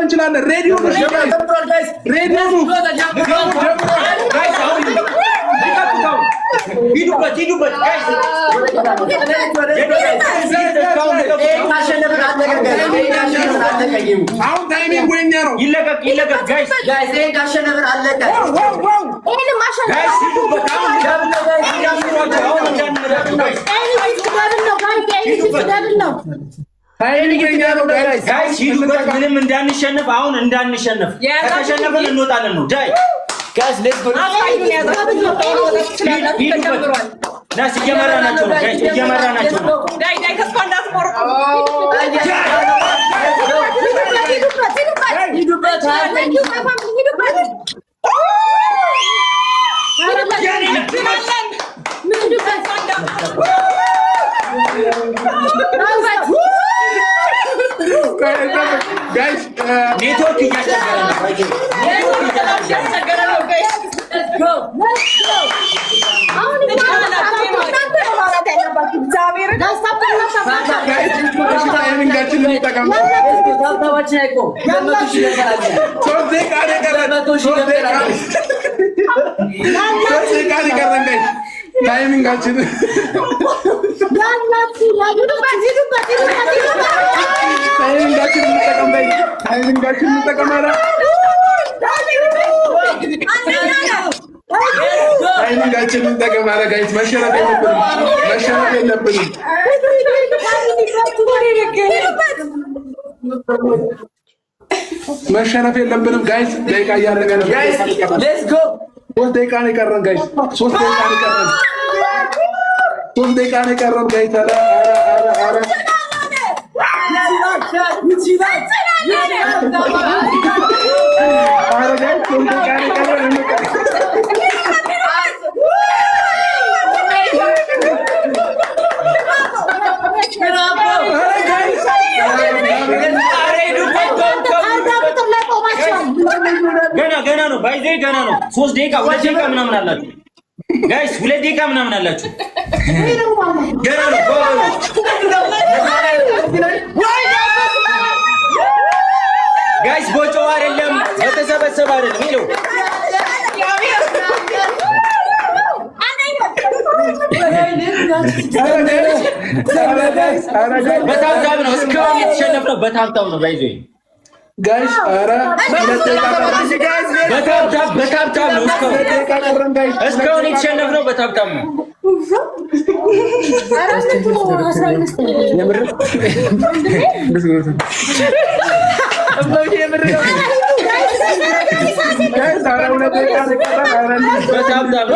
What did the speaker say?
እንችላለን። ሬዲዮ ነው ጋይስ፣ ሬዲዮ ነው። ሂዱበት ጋይስ። አሁን ታይሚንግ ወኛ ነው። ይለቀቅ ጋይስ። ይሄን ካሸነፍን አለቀ። ጋይስ ሂዱበት አሁን ጋይስ ሂዱበት። ምንም እንዳንሸነፍ አሁን እንዳንሸነፍ ከተሸነፈን እንወጣለን ነው ዳይ ጋይስ ሌትስ ጎ ናስ እየመራ ናቸው ነው ጋይስ እየመራ ናቸው ነው ዳይ ተስፋ እንዳትቆርጡ ጋይስ ኔትወርክ እያስቸገረ ነው ጋይስ ታይሚንጋችን መሸነፍ የለብንም ጋይስ። ደቂቃ እያለቀ ነው ጋይስ። ሌትስ ጎ 3 ደቂቃ ነው የቀረን ጋይስ። 3 ደቂቃ ነው የቀረን። 3 ደቂቃ ነው የቀረን ጋይስ። ኧረ ገና ነው ባይዜ ገና ነው። 3 ደቂቃ 2 ደቂቃ ምናምን አላችሁ ጋይስ፣ 2 ደቂቃ ምናምን አላችሁ። ገና ነው ጋይስ፣ ቦጮው አይደለም የተሰበሰበ አይደለም ይለው በታብታብ ነው እስካሁን የተሸነፍነው በታብታብ ነው ባይዜ ጋይስ። ኧረ በታብታብ ነው እስካሁን የተሸነፍነው በታብታብ ነው። በታብታብ